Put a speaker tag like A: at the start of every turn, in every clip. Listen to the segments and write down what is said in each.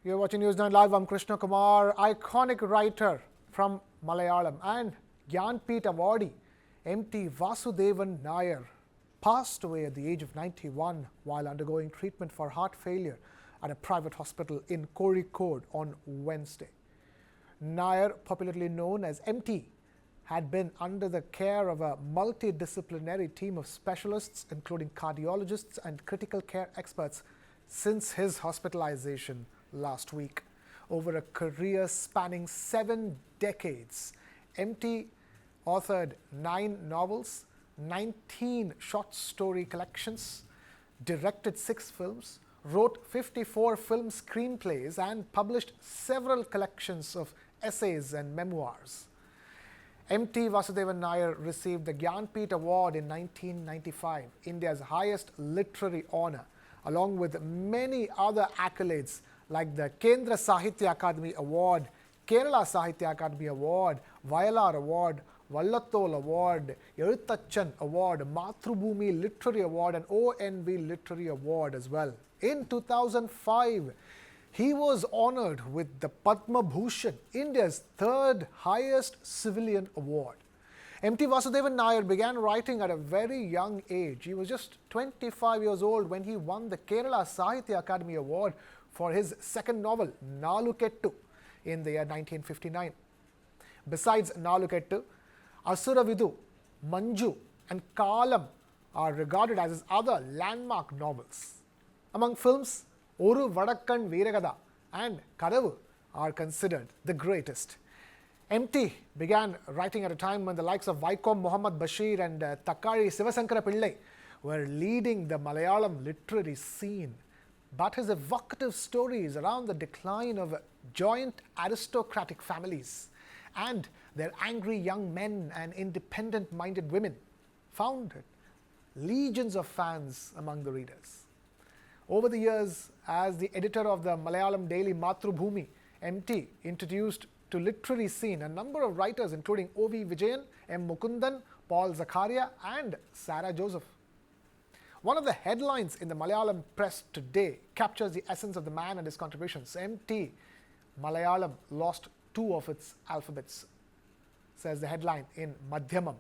A: You're watching News 9 Live. I'm Krishna Kumar. Iconic writer from Malayalam and Gyanpith awardee M.T. Vasudevan Nair passed away at the age of 91 while undergoing treatment for heart failure at a private hospital in Kozhikode on Wednesday. Nair, popularly known as MT, had been under the care of a multidisciplinary team of specialists, including cardiologists and critical care experts, since his hospitalization last week. Over a career spanning 7 decades, MT authored 9 novels, 19 short story collections, directed 6 films, wrote 54 film screenplays, and published several collections of essays and memoirs. M.T. Vasudevan Nair received the Gyanpith Award in 1995, India's highest literary honor, along with many other accolades like the Kendra Sahitya Akademi Award, Kerala Sahitya Akademi Award, Vayalar Award, Vallathol Award, Eluthachan Award, Mathrubhumi Literary Award, and ONV Literary Award as well. In 2005, he was honoured with the Padma Bhushan, India's 3rd highest civilian award. M.T. Vasudevan Nair began writing at a very young age. He was just 25 years old when he won the Kerala Sahitya Akademi Award for his second novel, Nalukettu, in the year 1959. Besides Nalukettu, Asuravidu, Manju, and Kalam are regarded as his other landmark novels. Among films, Oru Vadakkan Veeragada and Kadavu are considered the greatest. M.T. began writing at a time when the likes of Vaikom Muhammad Bashir and Takari Sivasankara Pillai were leading the Malayalam literary scene. But his evocative stories around the decline of joint aristocratic families and their angry young men and independent-minded women found legions of fans among the readers. Over the years, as the editor of the Malayalam daily Mathrubhumi, M.T. introduced to literary scene a number of writers including O.V. Vijayan, M. Mukundan, Paul Zakaria, and Sarah Joseph. One of the headlines in the Malayalam press today captures the essence of the man and his contributions. M.T. Malayalam lost 2 of its alphabets, says the headline in Madhyamam.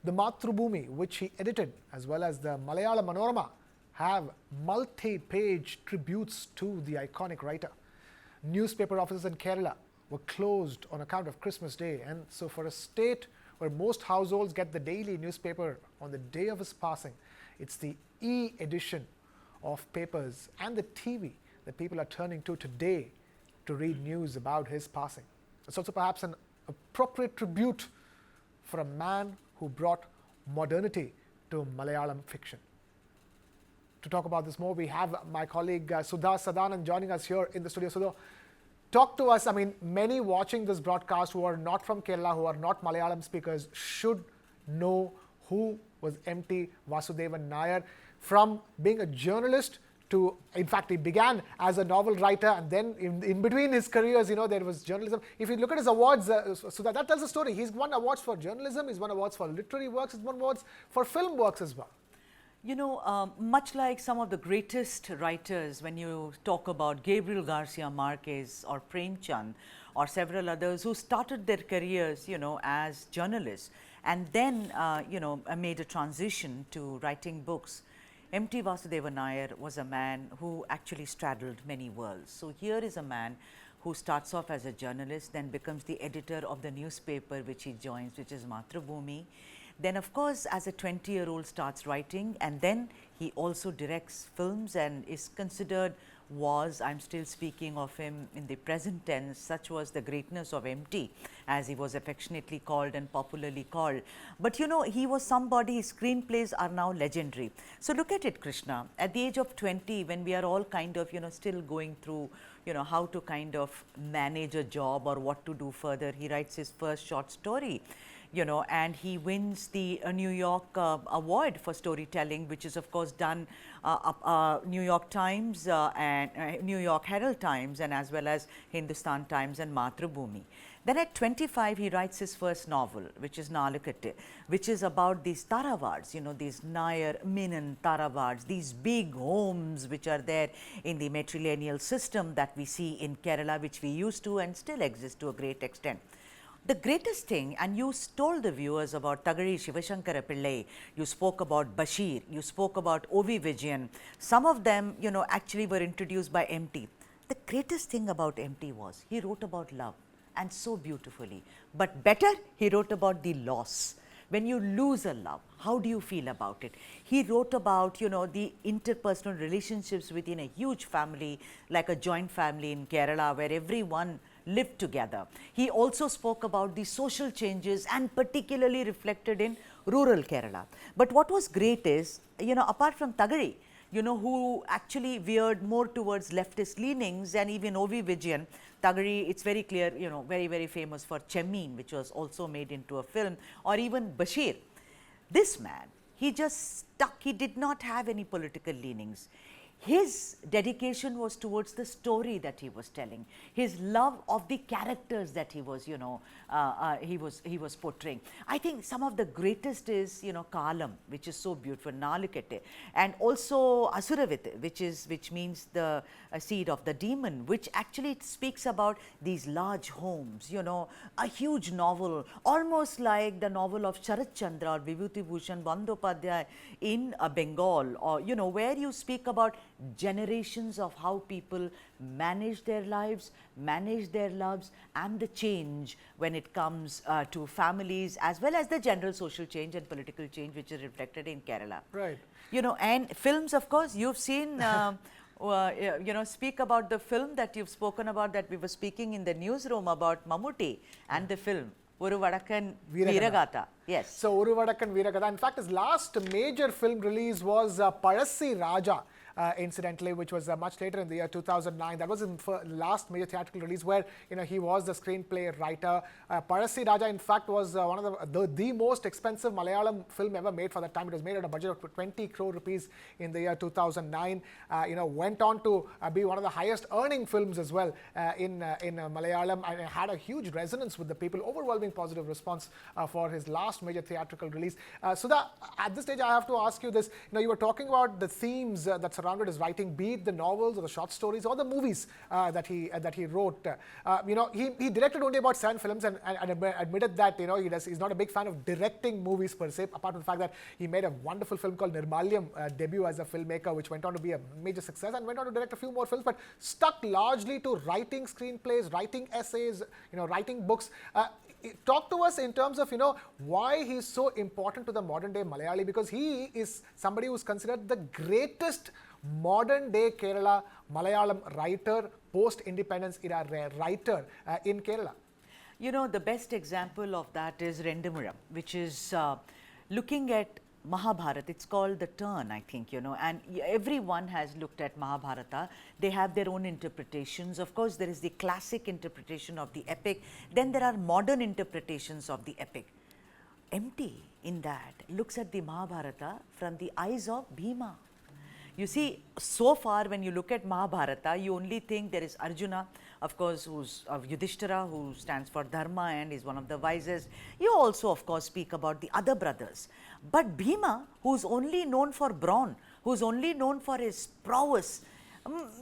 A: The Mathrubhumi, which he edited, as well as the Malayalam Manorama, have multi-page tributes to the iconic writer. Newspaper offices in Kerala were closed on account of Christmas Day, and so for a state where most households get the daily newspaper on the day of his passing, it's the e-edition of papers and the TV that people are turning to today to read news about his passing. It's also perhaps an appropriate tribute for a man who brought modernity to Malayalam fiction. To talk about this more, we have my colleague Sudha Sadanand joining us here in the studio. Sudha, talk to us. I mean, many watching this broadcast who are not from Kerala, who are not Malayalam speakers, should know who was M.T. Vasudevan Nair. From being a journalist to, in fact, he began as a novel writer, and then in between his careers, there was journalism. If you look at his awards, so that tells a story. He's won awards for journalism, he's won awards for literary works, he's won awards for film works as well.
B: Much like some of the greatest writers, when you talk about Gabriel Garcia Marquez or Prem Chand or several others who started their careers, as journalists and then, made a transition to writing books, M.T. Vasudevan Nair was a man who actually straddled many worlds. So here is a man who starts off as a journalist, then becomes the editor of the newspaper which he joins, which is Mathrubhumi. Then, of course, as a 20-year-old starts writing, and then he also directs films and is considered I'm still speaking of him in the present tense, such was the greatness of M.T., as he was affectionately called and popularly called. But he was somebody, his screenplays are now legendary. So look at it, Krishna, at the age of 20, when we are all kind of, still going through, how to kind of manage a job or what to do further, he writes his first short story. you know, and he wins the New York award for storytelling, which is of course done New York Times and New York Herald Times, and as well as Hindustan Times and Mathrubhumi. Then at 25, he writes his first novel, which is Nalakatte, which is about these Taravards, you know, these Nair, Menon Taravards, these big homes which are there in the matrilineal system that we see in Kerala, which we used to and still exist to a great extent. The greatest thing, and you told the viewers about Tagari Shivashankara Pillai, you spoke about Bashir, you spoke about O.V. Vijayan, some of them, you know, actually were introduced by M.T. The greatest thing about M.T. was he wrote about love, and so beautifully. But better, he wrote about the loss. When you lose a love, how do you feel about it? He wrote about, you know, the interpersonal relationships within a huge family, like a joint family in Kerala, where everyone lived together. He also spoke about the social changes, and particularly reflected in rural Kerala. But what was great is, you know, apart from Tagari, you know, who actually veered more towards leftist leanings, and even O.V. Vijayan, Tagari, it's very clear, you know, very, very famous for Chemmeen, which was also made into a film, or even Bashir. This man, he just stuck, he did not have any political leanings. His dedication was towards the story that he was telling, his love of the characters that he was, you know, he was portraying. I think some of the greatest is, you know, Kalam, which is so beautiful, Nalukette, and also Asuravit, which means the seed of the demon, which actually speaks about these large homes, you know, a huge novel, almost like the novel of Sharat Chandra or Vibhuti Bhushan Bandyopadhyay in Bengal, or, you know, where you speak about generations of how people manage their lives, manage their loves, and the change when it comes to families, as well as the general social change and political change which is reflected in Kerala.
A: Right.
B: You know, and films, of course, you've seen, you know, speak about the film that you've spoken about, that we were speaking in the newsroom about Mammootty and the film. Oru Vadakkan Veeragatha. Yes.
A: So, Oru Vadakkan Veeragatha. In fact, his last major film release was Palasi Raja. Incidentally, which was much later in the year 2009. That was his last major theatrical release, where, you know, he was the screenplay writer. Palasi Raja, in fact, was one of the most expensive Malayalam film ever made for that time. It was made at a budget of 20 crore rupees in the year 2009. You know, went on to be one of the highest earning films as well in Malayalam, and had a huge resonance with the people. Overwhelming positive response for his last major theatrical release. Sudha, at this stage, I have to ask you this. You know, you were talking about the themes that surrounded his writing, be it the novels or the short stories or the movies that he wrote. You know, he directed only about 7 films, and admitted that, you know, he's not a big fan of directing movies per se, apart from the fact that he made a wonderful film called Nirmalyam, debut as a filmmaker, which went on to be a major success, and went on to direct a few more films, but stuck largely to writing screenplays, writing essays, you know, writing books. Talk to us in terms of, you know, why he's so important to the modern day Malayali, because he is somebody who's considered the greatest modern day Kerala Malayalam writer, post-independence era writer in Kerala.
B: You know, the best example of that is Rendamuram, which is looking at Mahabharata. It's called The Turn, I think, you know, and everyone has looked at Mahabharata. They have their own interpretations. Of course, there is the classic interpretation of the epic. Then there are modern interpretations of the epic. M.T. in that looks at the Mahabharata from the eyes of Bhima. You see, so far when you look at Mahabharata, you only think there is Arjuna, of course, who's of Yudhishthira, who stands for Dharma and is one of the wisest. You also, of course, speak about the other brothers. But Bhima, who's only known for brawn, who's only known for his prowess,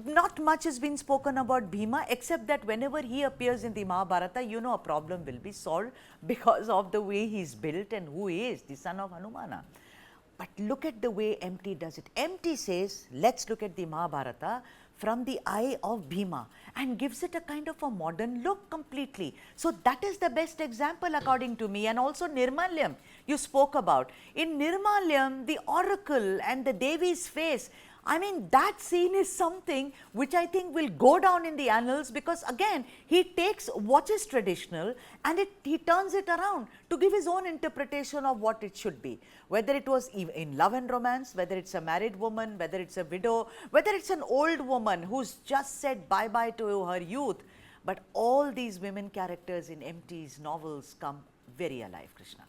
B: not much has been spoken about Bhima, except that whenever he appears in the Mahabharata, you know, a problem will be solved because of the way he's built and who he is, the son of Hanumana. But look at the way M.T. does it. M.T. says, let's look at the Mahabharata from the eye of Bhima, and gives it a kind of a modern look completely. So that is the best example according to me. And also Nirmalyam, you spoke about. In Nirmalyam, the oracle and the Devi's face, I mean, that scene is something which I think will go down in the annals, because again, he takes what is traditional and he turns it around to give his own interpretation of what it should be. Whether it was in love and romance, whether it's a married woman, whether it's a widow, whether it's an old woman who's just said bye-bye to her youth. But all these women characters in M.T.'s novels come very alive, Krishna.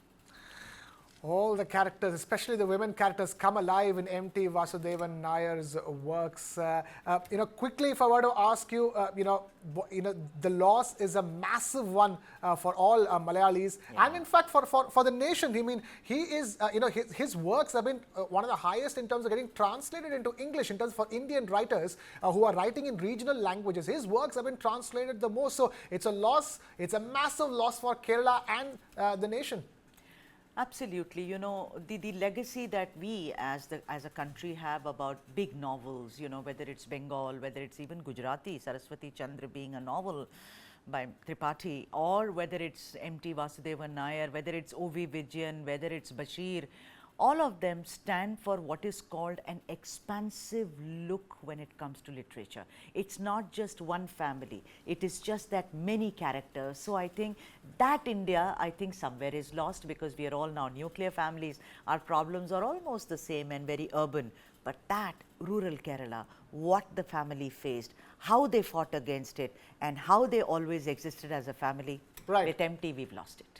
A: All the characters, especially the women characters, come alive in M.T. Vasudevan Nayar's works. Quickly, if I were to ask you, the loss is a massive one for all Malayalis, and in fact for the nation. I mean, he is, his works have been one of the highest in terms of getting translated into English. In terms for Indian writers who are writing in regional languages, his works have been translated the most. So it's a loss. It's a massive loss for Kerala and the nation.
B: Absolutely. The legacy that we as a country have about big novels, whether it's Bengal, whether it's even Gujarati, Saraswati Chandra being a novel by Tripathi, or whether it's M.T. Vasudevan Nayar, whether it's O.V. Vijayan, whether it's Bashir, all of them stand for what is called an expansive look when it comes to literature. It's not just one family, it is just that many characters. So I think that India, somewhere is lost, because we are all now nuclear families. Our problems are almost the same and very urban. But that rural Kerala, what the family faced, how they fought against it, and how they always existed as a family,
A: right.
B: with M.T. we've lost it.